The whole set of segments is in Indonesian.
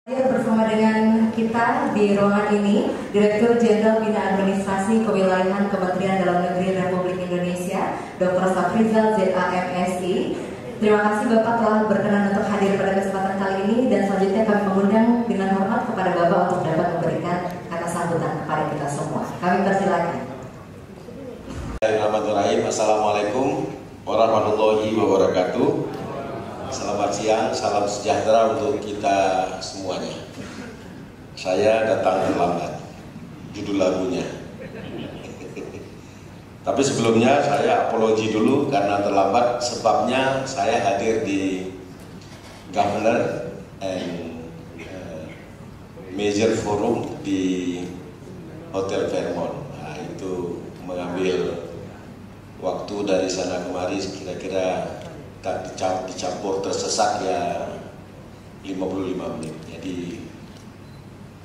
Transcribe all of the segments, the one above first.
Bersama dengan kita di ruangan ini, Direktur Jenderal Bina Administrasi Kewilayahan Kementerian Dalam Negeri Republik Indonesia, Dr. Safrizal ZAMSI. Terima kasih Bapak telah berkenan untuk hadir pada kesempatan kali ini, dan selanjutnya kami mengundang dengan hormat kepada Bapak untuk dapat memberikan kata sambutan kepada kita semua. Kami persilakan. Bismillahirrahmanirrahim. Assalamualaikum warahmatullahi wabarakatuh. Selamat siang, salam sejahtera untuk kita semuanya. Saya datang terlambat, judul lagunya. Tapi sebelumnya saya apologi dulu karena terlambat, sebabnya saya hadir di Governor and Major Forum di Hotel Fairmont. Nah, itu mengambil waktu dari sana kemari kira-kira dicampur tersesat ya 55 menit. Jadi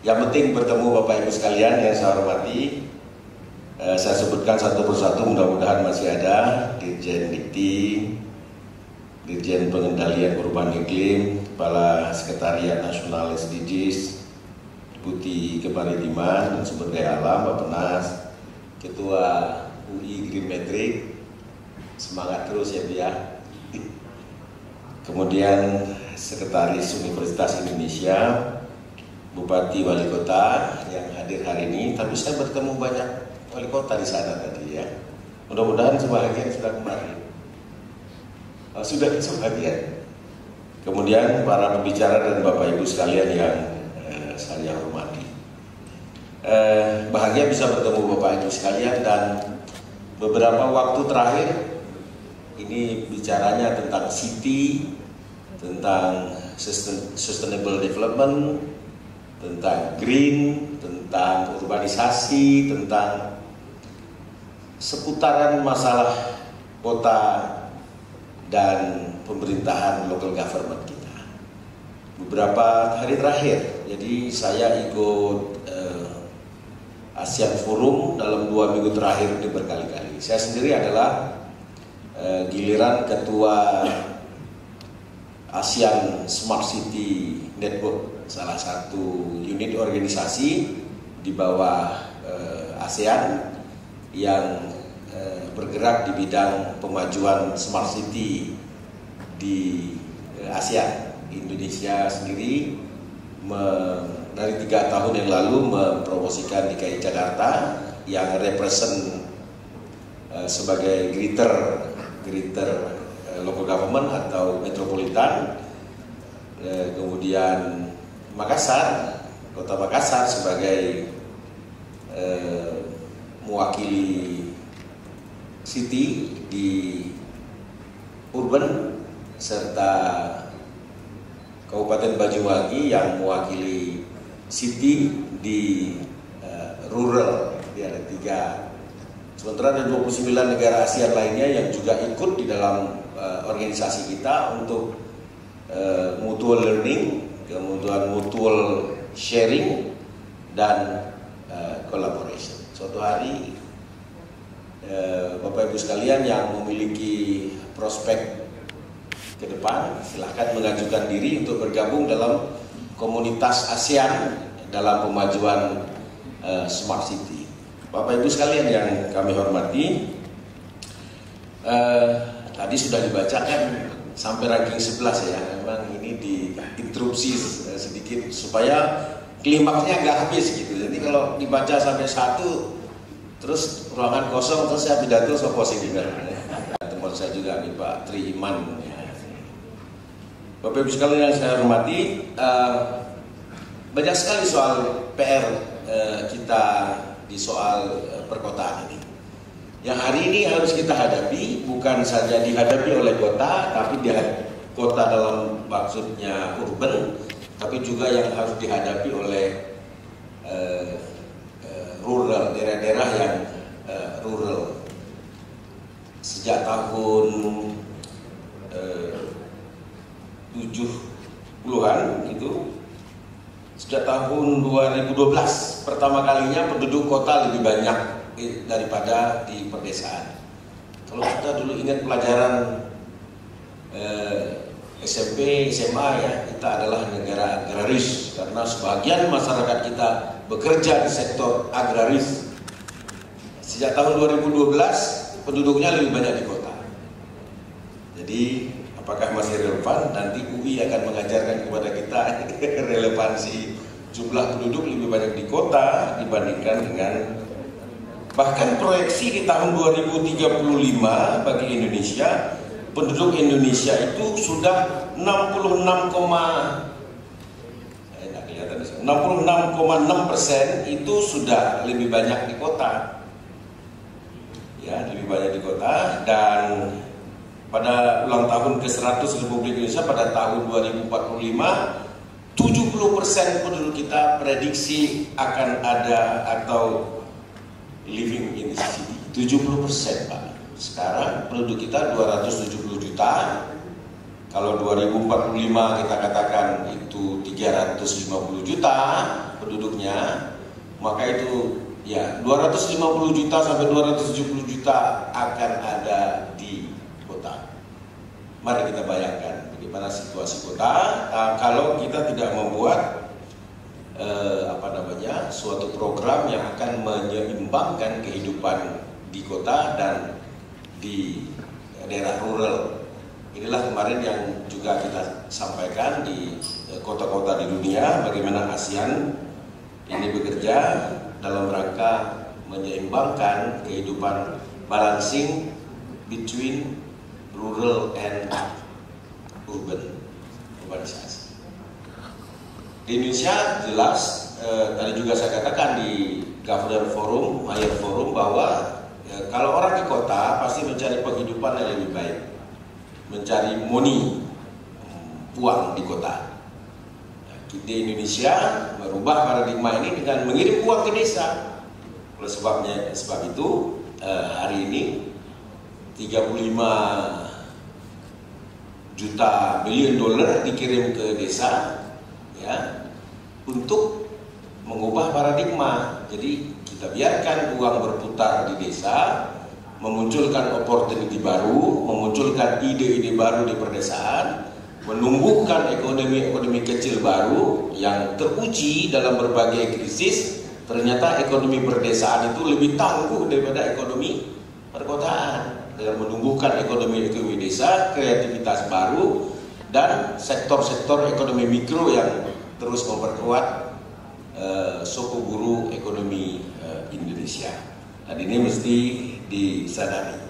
yang penting bertemu Bapak Ibu sekalian yang saya hormati. Saya sebutkan satu persatu, mudah-mudahan masih ada Dirjen Dikti, Dirjen Pengendalian Perubahan Iklim, Kepala Sekretariat Nasional SDGs, Deputi Kemaritiman dan Sumber Daya Alam Bappenas, Ketua UI Green Metric, semangat terus ya dia. Kemudian Sekretaris Universitas Indonesia, Bupati Wali Kota yang hadir hari ini. Tapi saya bertemu banyak wali kota di sana tadi ya. Mudah-mudahan sebagian sudah kemarin. Sudah sebagian. Kemudian para pembicara dan Bapak Ibu sekalian yang saya hormati. Bahagia bisa bertemu Bapak Ibu sekalian, dan beberapa waktu terakhir ini bicaranya tentang city, tentang sustainable development, tentang green, tentang urbanisasi, tentang seputaran masalah kota dan pemerintahan local government kita. Beberapa hari terakhir, jadi saya ikut ASEAN Forum dalam 2 minggu terakhir itu berkali-kali. Saya sendiri adalah giliran Ketua ASEAN Smart City Network, salah satu unit organisasi di bawah ASEAN yang bergerak di bidang pemajuan Smart City di ASEAN. Indonesia sendiri dari 3 tahun yang lalu mempromosikan DKI Jakarta yang represent sebagai greater local government atau metropolitan, kemudian Makassar, kota Makassar sebagai mewakili city di urban, serta Kabupaten Banyuwangi yang mewakili city di rural. Jadi ada 3. Sementara ada 29 negara ASEAN lainnya yang juga ikut di dalam organisasi kita untuk mutual learning, kemudian mutual sharing, dan collaboration. Suatu hari Bapak Ibu sekalian yang memiliki prospek ke depan, silahkan mengajukan diri untuk bergabung dalam komunitas ASEAN dalam pemajuan Smart City. Bapak Ibu sekalian yang kami hormati, tadi sudah dibacakan sampai ranking 11 ya. Memang ini diinterupsi sedikit supaya klimaksnya nggak habis gitu. Jadi kalau dibaca sampai 1 terus ruangan kosong, terus saya pidato sopo sing dengar. Teman saya juga nih Pak Tri Iman. Bapak Ibu sekalian yang saya hormati, banyak sekali soal PR kita di soal perkotaan ini. Yang hari ini harus kita hadapi, bukan saja dihadapi oleh kota, tapi kota dalam maksudnya urban, tapi juga yang harus dihadapi oleh rural, daerah-daerah yang rural. Sejak tahun 70-an gitu, sejak tahun 2012 pertama kalinya penduduk kota lebih banyak daripada di pedesaan. Kalau kita dulu ingat pelajaran SMP, SMA ya, kita adalah negara agraris karena sebagian masyarakat kita bekerja di sektor agraris. Sejak tahun 2012 penduduknya lebih banyak di kota. Jadi apakah masih relevan? Nanti UI akan mengajarkan kepada kita relevansi jumlah penduduk lebih banyak di kota dibandingkan dengan, bahkan proyeksi di tahun 2035 bagi Indonesia, penduduk Indonesia itu sudah 66,6% itu sudah lebih banyak di kota. Ya, lebih banyak di kota. Dan pada ulang tahun ke-100 Republik Indonesia pada tahun 2045, 70% penduduk kita prediksi akan ada atau living in the city. 70%, Pak. Sekarang penduduk kita 270 juta. Kalau 2045 kita katakan itu 350 juta penduduknya, maka itu ya 250 juta sampai 270 juta akan ada di kota. Mari kita bayangkan bagaimana situasi kota kalau kita tidak membuat suatu program yang akan menyeimbangkan kehidupan di kota dan di daerah rural. Inilah kemarin yang juga kita sampaikan di kota-kota di dunia, bagaimana ASEAN ini bekerja dalam rangka menyeimbangkan kehidupan, balancing between rural and urbanisasi. Di Indonesia jelas, tadi juga saya katakan di Governor Forum, Mayor Forum, bahwa kalau orang di kota pasti mencari penghidupan yang lebih baik, mencari money, uang di kota. Di Indonesia merubah paradigma ini dengan mengirim uang ke desa. Oleh sebab itu hari ini 35 juta billion dollar dikirim ke desa, ya, untuk mengubah paradigma. Jadi kita biarkan uang berputar di desa, memunculkan opportunity baru, memunculkan ide-ide baru di perdesaan, menumbuhkan ekonomi kecil baru yang teruji dalam berbagai krisis. Ternyata ekonomi perdesaan itu lebih tangguh daripada ekonomi perkotaan. Dengan menumbuhkan ekonomi desa, kreativitas baru, dan sektor-sektor ekonomi mikro yang terus memperkuat suku buru ekonomi Indonesia. Dan ini mesti disadari.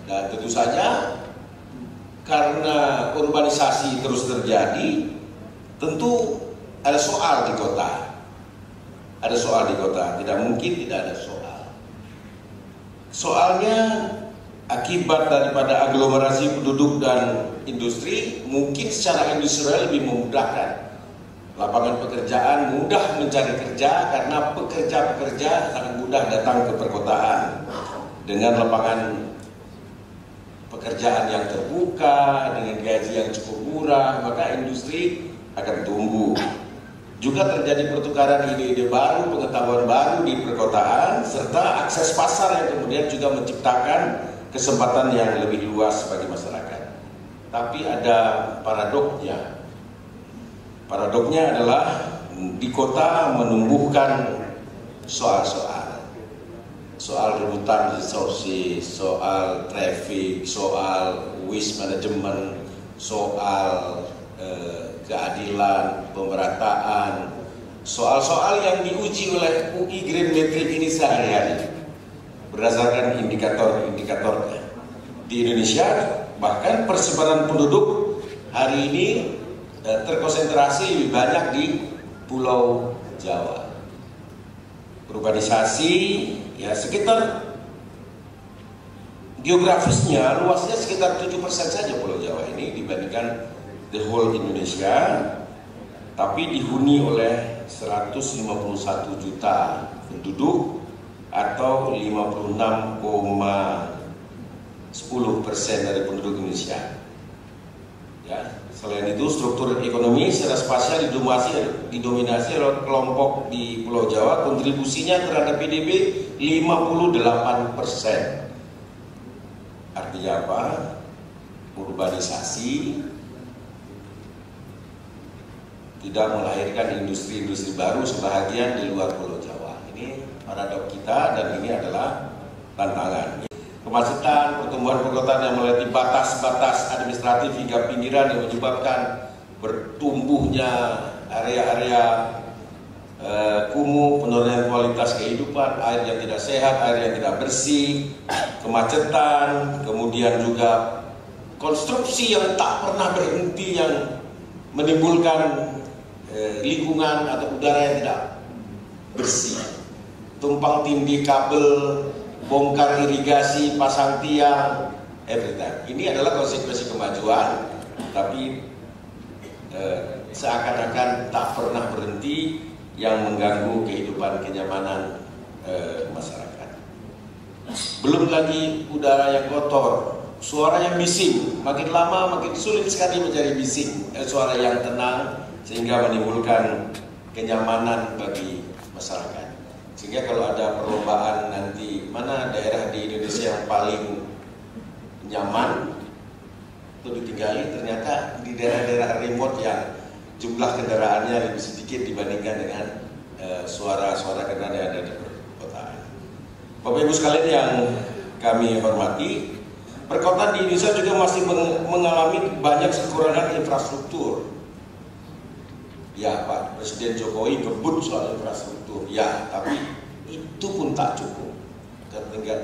Dan tentu saja karena urbanisasi terus terjadi, tentu ada soal di kota. Ada soal di kota, tidak mungkin tidak ada soal. Soalnya akibat daripada aglomerasi penduduk dan industri, mungkin secara industrial lebih memudahkan. Lapangan pekerjaan, mudah mencari kerja karena pekerja-pekerja sangat mudah datang ke perkotaan. Dengan lapangan pekerjaan yang terbuka, dengan gaji yang cukup murah, maka industri akan tumbuh. Juga terjadi pertukaran ide-ide baru, pengetahuan baru di perkotaan, serta akses pasar yang kemudian juga menciptakan kesempatan yang lebih luas bagi masyarakat. Tapi ada paradoknya. Paradoknya adalah di kota menumbuhkan soal rebutan resources, soal traffic, soal waste management, soal keadilan, pemerataan, soal-soal yang diuji oleh UI Green Metric ini sehari-hari berdasarkan indikator-indikatornya. Di Indonesia bahkan persebaran penduduk hari ini terkonsentrasi lebih banyak di Pulau Jawa. Urbanisasi ya sekitar geografisnya, luasnya sekitar 7% saja Pulau Jawa ini dibandingkan the whole Indonesia, tapi dihuni oleh 151 juta penduduk atau 56,10% dari penduduk Indonesia. Ya, selain itu struktur ekonomi secara spasial didominasi oleh kelompok di Pulau Jawa, kontribusinya terhadap PDB 58%. Artinya apa? Urbanisasi tidak melahirkan industri-industri baru sebahagian di luar Pulau Jawa. Ini paradok kita dan ini adalah tantangan. Kemacetan, pertumbuhan perkotaan yang melewati batas-batas administratif hingga pinggiran yang menyebabkan bertumbuhnya area-area kumuh, penurunan kualitas kehidupan, air yang tidak sehat, air yang tidak bersih, kemacetan, kemudian juga konstruksi yang tak pernah berhenti yang menimbulkan lingkungan atau udara yang tidak bersih, tumpang tindih kabel, bongkar irigasi, pasang tiang, everything. Ini adalah konsekuensi kemajuan, tapi seakan-akan tak pernah berhenti yang mengganggu kehidupan kenyamanan masyarakat. Belum lagi udara yang kotor, suara yang bising, makin lama makin sulit sekali menjadi bising, suara yang tenang sehingga menimbulkan kenyamanan bagi masyarakat. Sehingga kalau ada perlombaan nanti mana daerah di Indonesia yang paling nyaman untuk ditinggali, ternyata di daerah-daerah remote yang jumlah kendaraannya lebih sedikit dibandingkan dengan suara-suara kendaraan yang ada di perkotaan. Bapak Ibu sekalian yang kami hormati, perkotaan di Indonesia juga masih mengalami banyak kekurangan infrastruktur. Ya, Pak Presiden Jokowi kebut soal infrastruktur, ya, tapi itu pun tak cukup.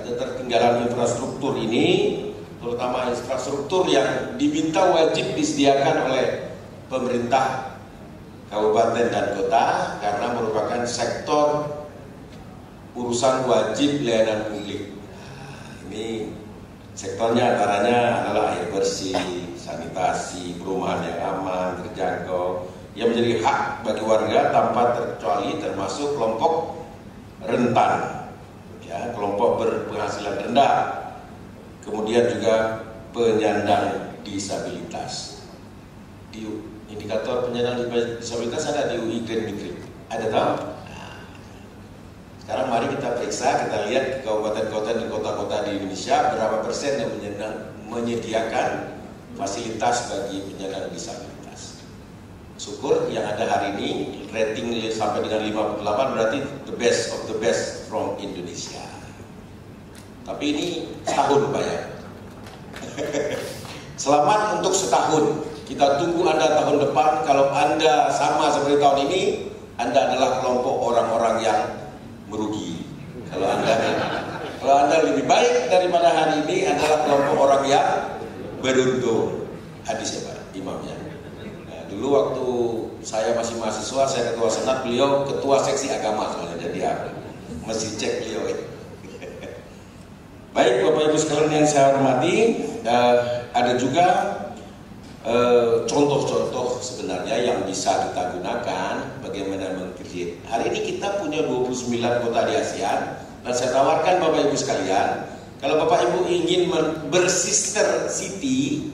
Ketertinggalan infrastruktur ini, terutama infrastruktur yang diminta wajib disediakan oleh pemerintah kabupaten dan kota karena merupakan sektor urusan wajib layanan publik. Ini sektornya antaranya adalah air bersih, sanitasi, perumahan yang aman, terjangkau, yang menjadi hak bagi warga tanpa terkecuali, termasuk kelompok rentan, ya, kelompok berpenghasilan rendah, kemudian juga penyandang disabilitas. Di indikator penyandang disabilitas ada di UI Grand Matrix. Ada tahu? Nah, sekarang mari kita periksa, kita lihat ke kabupaten-kota dan kota-kota di Indonesia berapa persen yang menyediakan fasilitas bagi penyandang disabilitas. Syukur yang ada hari ini rating sampai dengan 58 berarti the best of the best from Indonesia. Tapi ini setahun Pak ya. Selamat untuk setahun. Kita tunggu Anda tahun depan. Kalau Anda sama seperti tahun ini, Anda adalah kelompok orang-orang yang merugi. Kalau Anda lebih baik daripada hari ini, adalah kelompok orang yang beruntung. Hadisnya Pak, imamnya. Nah, dulu waktu saya masih mahasiswa, saya ketua senat, beliau ketua seksi agama soalnya, jadi apa? Mesti cek beliau. Baik Bapak Ibu sekalian yang saya hormati, ada juga contoh-contoh sebenarnya yang bisa kita gunakan bagaimana meng-create. Hari ini kita punya 29 kota di ASEAN, dan saya tawarkan Bapak Ibu sekalian, kalau Bapak Ibu ingin bersister city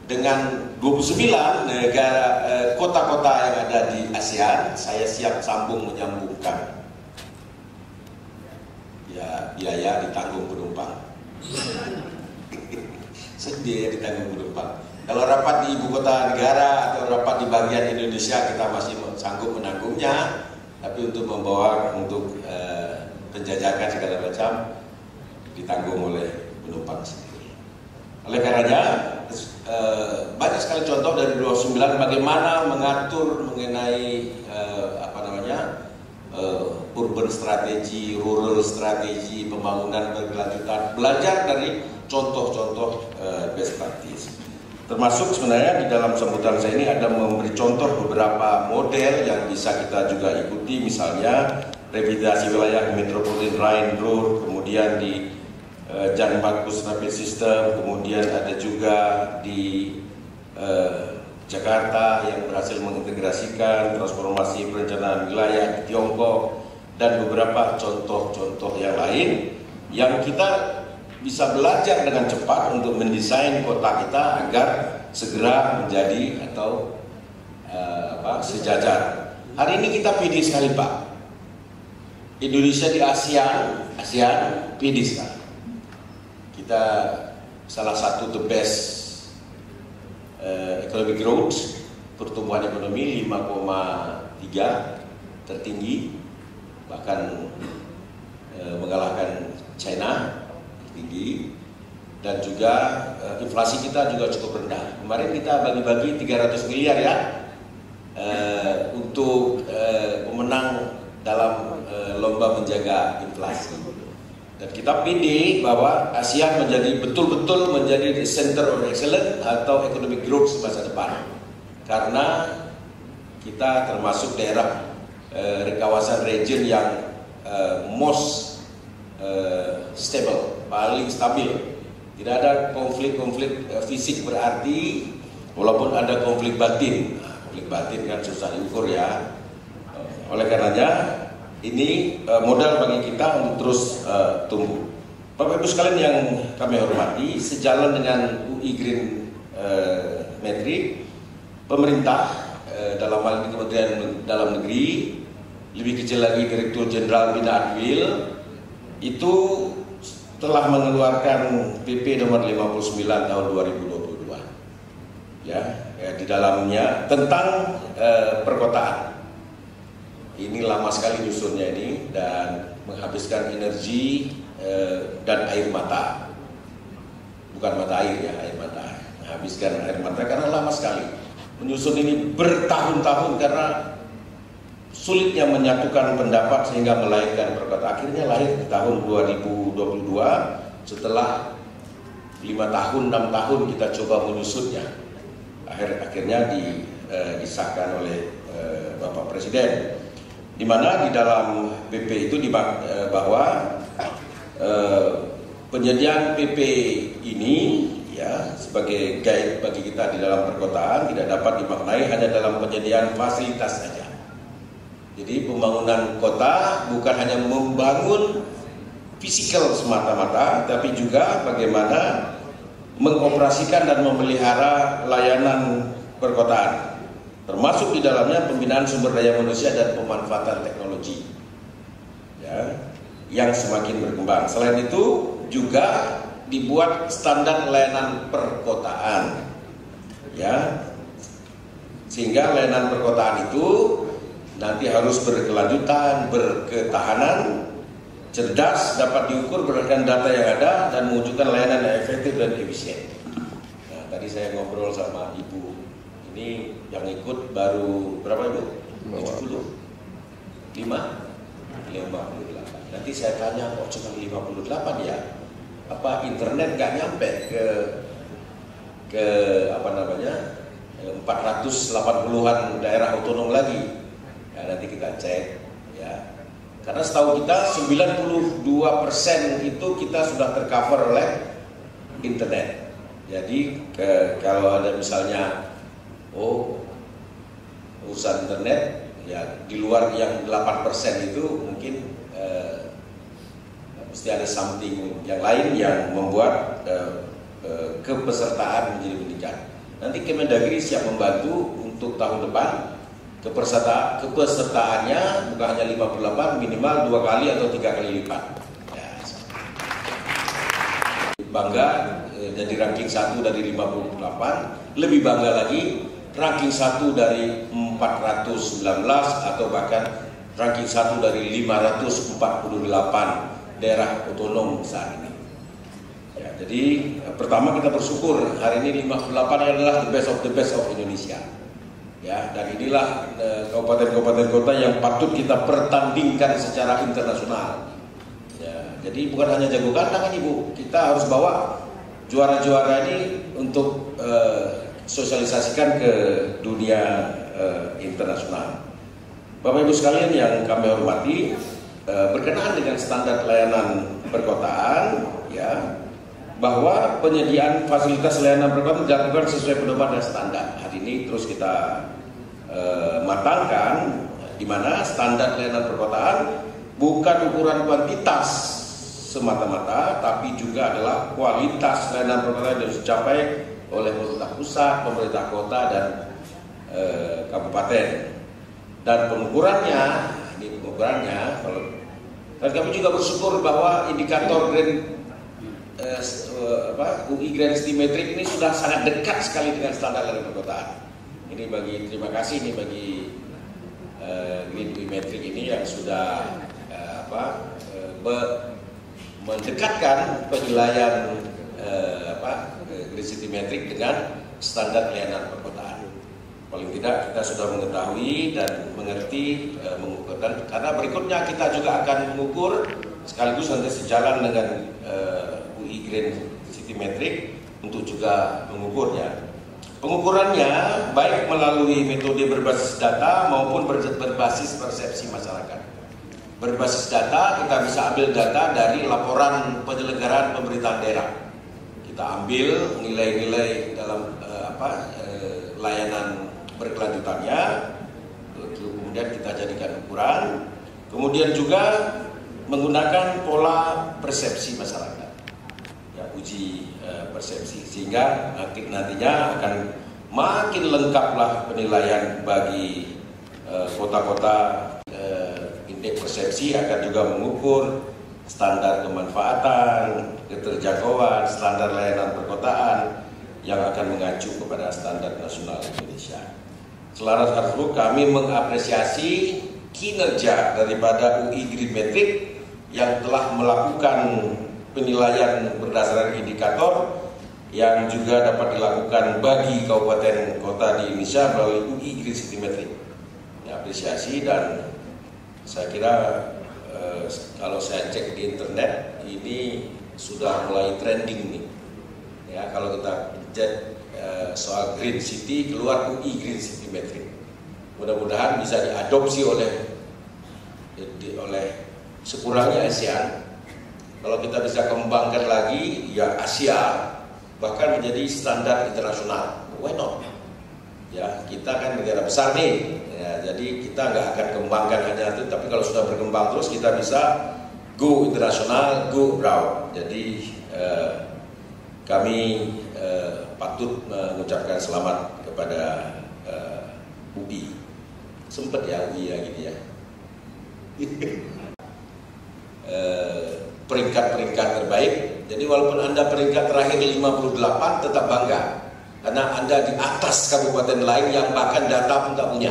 dengan 29 negara kota-kota yang ada di ASEAN, saya siap sambung menyambungkan. Ya, biaya ditanggung penumpang. Biaya ditanggung penumpang. Kalau rapat di ibu kota negara atau rapat di bagian Indonesia kita masih sanggup menanggungnya, tapi untuk membawa untuk penjajakan segala macam ditanggung oleh penumpang sendiri. Oleh karenanya banyak sekali contoh dari 29 bagaimana mengatur mengenai urban strategi, rural strategi, pembangunan berkelanjutan, belajar dari contoh-contoh best practice. Termasuk sebenarnya di dalam sambutan saya ini ada memberi contoh beberapa model yang bisa kita juga ikuti, misalnya revitalisasi wilayah Metropolitan Line Road, kemudian di Jan Bagus Rapid System, kemudian ada juga di Jakarta yang berhasil mengintegrasikan transformasi perencanaan wilayah di Tiongkok, dan beberapa contoh-contoh yang lain yang kita bisa belajar dengan cepat untuk mendesain kota kita agar segera menjadi atau sejajar. Hari ini kita pede sekali Pak. Indonesia di ASEAN pede sekali. Kita salah satu the best economic growth, pertumbuhan ekonomi 5,3 tertinggi, bahkan mengalahkan China tinggi, dan juga inflasi kita juga cukup rendah. Kemarin kita bagi-bagi 300 miliar ya untuk pemenang dalam lomba menjaga inflasi. Dan kita pede bahwa ASEAN betul-betul menjadi the center of excellence atau economic growth masa depan. Karena kita termasuk daerah kawasan region yang most stable, paling stabil. Tidak ada konflik-konflik fisik berarti, walaupun ada konflik batin. Konflik batin kan susah diukur ya. Oleh karenanya ini modal bagi kita untuk terus tumbuh. Bapak Ibu sekalian yang kami hormati, sejalan dengan UI Green Metric, pemerintah dalam hal ini Kementerian Dalam Negeri, lebih kecil lagi Direktur Jenderal Bina Adwil, itu telah mengeluarkan PP nomor 59 tahun 2022. Ya, di dalamnya tentang perkotaan. Ini lama sekali nyusunnya ini dan menghabiskan energi dan air mata. Bukan mata air ya, air mata. Menghabiskan air mata karena lama sekali. Menyusun ini bertahun-tahun karena sulitnya menyatukan pendapat sehingga melahirkan perkotaan. Akhirnya lahir di tahun 2022 setelah 5 tahun, 6 tahun kita coba menyusunnya. Akhirnya disahkan oleh Bapak Presiden. Di mana di dalam PP itu bahwa penyediaan PP ini ya sebagai guide bagi kita di dalam perkotaan tidak dapat dimaknai hanya dalam penyediaan fasilitas saja. Jadi pembangunan kota bukan hanya membangun fisikal semata-mata, tapi juga bagaimana mengoperasikan dan memelihara layanan perkotaan. Termasuk di dalamnya pembinaan sumber daya manusia dan pemanfaatan teknologi ya, yang semakin berkembang. Selain itu juga dibuat standar layanan perkotaan ya, sehingga layanan perkotaan itu nanti harus berkelanjutan, berketahanan, cerdas, dapat diukur berdasarkan data yang ada dan mewujudkan layanan yang efektif dan efisien. Nah, tadi saya ngobrol sama Ibu. Ini yang ikut baru berapa Ibu? 70? 58. Nanti saya tanya kok cuma 58 ya? Apa internet nggak nyampe ke apa namanya 480-an daerah otonom lagi? Ya, nanti kita cek ya. Karena setahu kita 92% itu kita sudah tercover oleh internet. Jadi kalau ada misalnya urusan internet ya di luar yang 8% itu mungkin mesti ada something yang lain yang membuat kepesertaan menjadi meningkat. Nanti Kemendagri siap membantu untuk tahun depan kepesertaannya bukan hanya 58, minimal 2 kali atau 3 kali lipat. Ya. Bangga jadi ranking 1 dari 58, lebih bangga lagi ranking 1 dari 419 atau bahkan ranking 1 dari 548 daerah otonom saat ini. Ya, jadi pertama kita bersyukur hari ini 58 adalah the best of Indonesia. Ya, dan inilah kabupaten-kabupaten kota yang patut kita pertandingkan secara internasional. Ya, jadi bukan hanya jago kandang kan Ibu, kita harus bawa juara-juara ini untuk sosialisasikan ke dunia internasional. Bapak Ibu sekalian yang kami hormati, berkenaan dengan standar layanan perkotaan, ya, bahwa penyediaan fasilitas layanan perkotaan dilakukan sesuai pedoman dan standar. Hari ini terus kita matangkan, di mana standar layanan perkotaan bukan ukuran kuantitas semata-mata, tapi juga adalah kualitas layanan perkotaan yang harus dicapai oleh pemerintah pusat, pemerintah kota, dan kabupaten. Dan pengukurannya, ini pengukurannya, dan kami juga bersyukur bahwa indikator UI Grand City Metric ini sudah sangat dekat sekali dengan standar layanan perkotaan. Ini terima kasih nih bagi Green UI Metric ini yang sudah mendekatkan penilaian Green City Metric dengan standar layanan perkotaan. Paling tidak kita sudah mengetahui dan mengerti mengukurkan, karena berikutnya kita juga akan mengukur sekaligus nanti sejalan dengan UI Green City Metric untuk juga mengukurnya. Pengukurannya baik melalui metode berbasis data maupun berbasis persepsi masyarakat. Berbasis data, kita bisa ambil data dari laporan penyelenggaraan pemerintahan daerah. Kita ambil nilai-nilai dalam layanan berkelanjutannya, kemudian kita jadikan ukuran. Kemudian juga menggunakan pola persepsi masyarakat, ya, uji persepsi, sehingga nantinya akan makin lengkaplah penilaian bagi kota-kota. Indeks persepsi akan juga mengukur standar kemanfaatan, keterjangkauan, standar layanan perkotaan yang akan mengacu kepada standar nasional Indonesia. Selaras tersebut, kami mengapresiasi kinerja daripada UI Green Metric yang telah melakukan penilaian berdasarkan indikator yang juga dapat dilakukan bagi kabupaten kota di Indonesia melalui UI Green City Metric. Apresiasi, dan saya kira kalau saya cek di internet ini sudah mulai trending nih. Ya, kalau kita cek soal Green City, keluar UI Green City Metric. Mudah-mudahan bisa diadopsi oleh sekurangnya ASEAN. Kalau kita bisa kembangkan lagi, ya Asia, bahkan menjadi standar internasional. Why not? Ya, kita kan negara besar nih. Ya, jadi kita nggak akan kembangkan hanya itu, tapi kalau sudah berkembang terus kita bisa go internasional, go abroad. Jadi kami patut mengucapkan selamat kepada UI. Sempet ya UI ya gitu ya. Peringkat-peringkat terbaik. Jadi walaupun Anda peringkat terakhir 58, tetap bangga. Karena Anda di atas kabupaten lain yang bahkan data pun tak punya.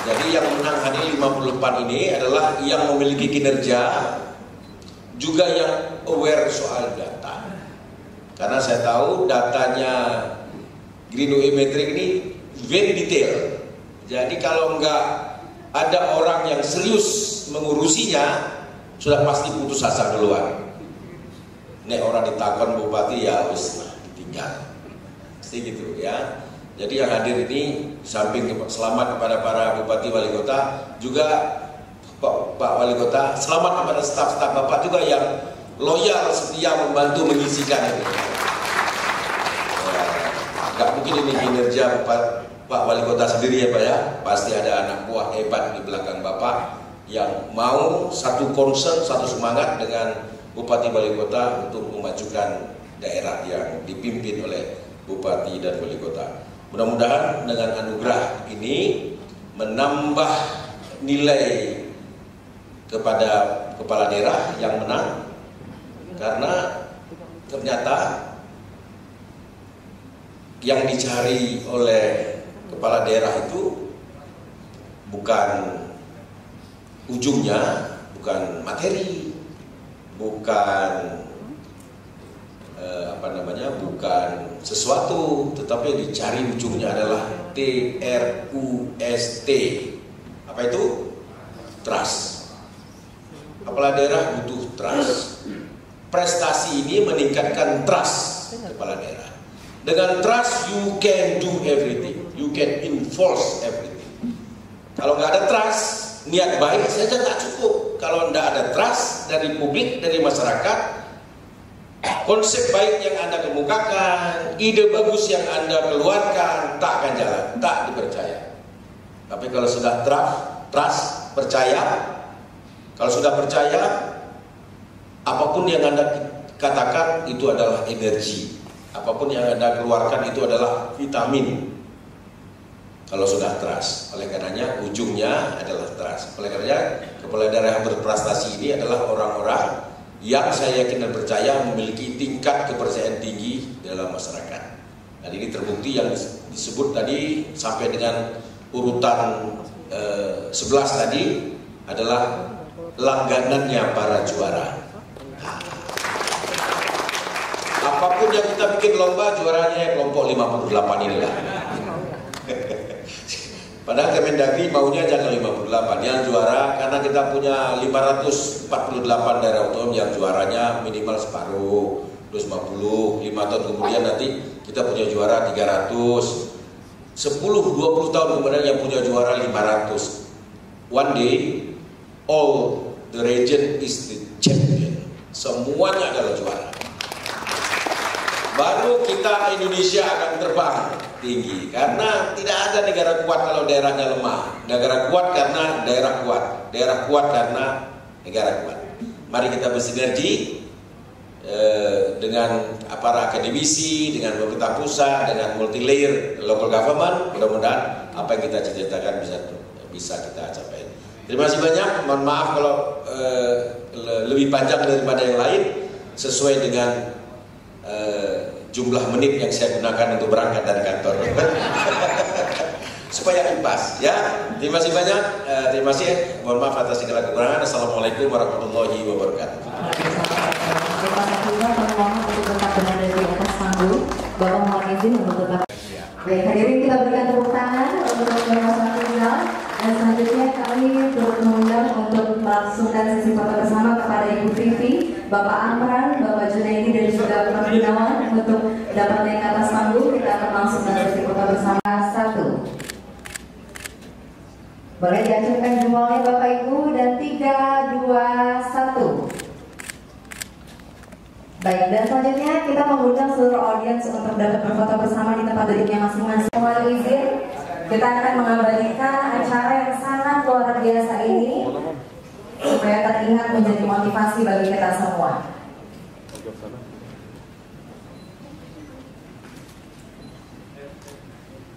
Jadi yang menang hari 54 ini adalah yang memiliki kinerja, juga yang aware soal data. Karena saya tahu datanya Green UI Metric ini very detail. Jadi kalau nggak ada orang yang serius mengurusinya, sudah pasti putus asa duluan. Nek orang ditakon bupati ya wis lah ditinggal. Pasti gitu ya. Jadi yang hadir ini samping selamat kepada para bupati wali kota, juga Pak Wali Kota, selamat kepada staf-staf Bapak juga yang loyal setia membantu mengisikan ini. Gak mungkin ini kinerja Pak Wali Kota sendiri ya Pak ya. Pasti ada anak buah hebat di belakang Bapak yang mau satu concern, satu semangat dengan Bupati Wali Kota untuk memajukan daerah yang dipimpin oleh Bupati dan Wali Kota. Mudah-mudahan dengan anugerah ini menambah nilai kepada kepala daerah yang menang, karena ternyata yang dicari oleh kepala daerah itu bukan ujungnya, bukan materi, bukan bukan sesuatu, tetapi yang dicari ujungnya adalah TRUST. Apa itu? Trust. Kepala daerah butuh trust. Prestasi ini meningkatkan trust kepala daerah. Dengan trust you can do everything, you can enforce everything. Kalau nggak ada trust, niat baik saja tak cukup. Kalau nggak ada trust dari publik, dari masyarakat, konsep baik yang Anda kemukakan, ide bagus yang Anda keluarkan, tak akan jalan, tak dipercaya. Tapi kalau sudah trust, percaya, kalau sudah percaya, apapun yang Anda katakan itu adalah energi, apapun yang Anda keluarkan itu adalah vitamin. Kalau sudah trust, oleh karenanya ujungnya adalah trust. Oleh karenanya kepala daerah yang berprestasi ini adalah orang-orang yang saya yakin dan percaya memiliki tingkat kepercayaan tinggi dalam masyarakat. Dan ini terbukti yang disebut tadi sampai dengan urutan 11 tadi adalah langganannya para juara. Apapun yang kita bikin lomba, juaranya kelompok 58 inilah. Padahal Kemendagri maunya jangan 58 yang juara, karena kita punya 548 daerah otonom yang juaranya minimal separuh, terus 50, 5 tahun kemudian nanti kita punya juara 300, 10-20 tahun kemudian yang punya juara 500. One day, all the region is the champion. Semuanya adalah juara. Baru kita Indonesia akan terbang tinggi, karena tidak ada negara kuat kalau daerahnya lemah. Negara kuat karena daerah kuat, daerah kuat karena negara kuat. Mari kita bersinergi dengan para akademisi, dengan pemerintah pusat, dengan multi layer local government. Mudah-mudahan apa yang kita cita-citakan bisa kita capai. Terima kasih banyak. Mohon maaf kalau lebih panjang daripada yang lain, sesuai dengan jumlah menit yang saya gunakan untuk berangkat dari kantor. Supaya impas, ya. Terima kasih banyak. Terima kasih. Mohon maaf atas segala kekurangan. Assalamualaikum warahmatullahi wabarakatuh. Terima kasih mohon untuk tetap berada di atas panggung. Bapak mohon izin untuk tetap. Baik, hadirin kita berikan tepuk tangan untuk Bapak Safrizal. Dan selanjutnya kami turut mengundang untuk melangsungkan sesi foto bersama kepada Ibu Vivi, Bapak Amran, Bapak Junaidi dan juga Bapak Gunawan untuk dapat naik ke atas panggung. Kita akan melangsungkan sesi foto bersama. 1. Boleh diacungkan jempolnya Bapak Ibu, dan 3, 2, 1. Baik, dan selanjutnya kita mengundang seluruh audiens untuk dapat berfoto bersama di tempat duduknya masing-masing. Mohon izin, kita akan mengabadikan acara yang sangat luar biasa ini supaya teringat menjadi motivasi bagi kita semua.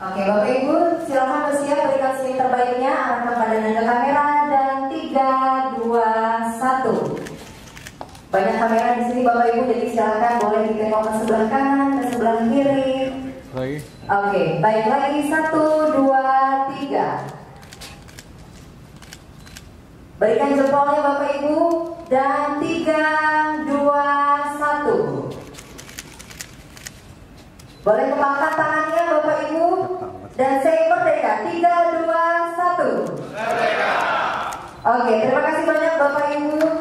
Oke, Bapak Ibu, silakan bersiap, berikan senyum terbaiknya, arahkan pandangan ke kamera, dan 3, 2, 1. Banyak kamera di sini Bapak Ibu, jadi silakan boleh ditengok ke sebelah kanan, ke sebelah kiri. Oke, baik, lagi 1, 2, 3. Berikan jempolnya Bapak Ibu, dan 3, 2, 1. Boleh kepangkat tangannya Bapak Ibu, dan say merdeka. 3, 2, 1. Merdeka. Oke, terima kasih banyak Bapak Ibu.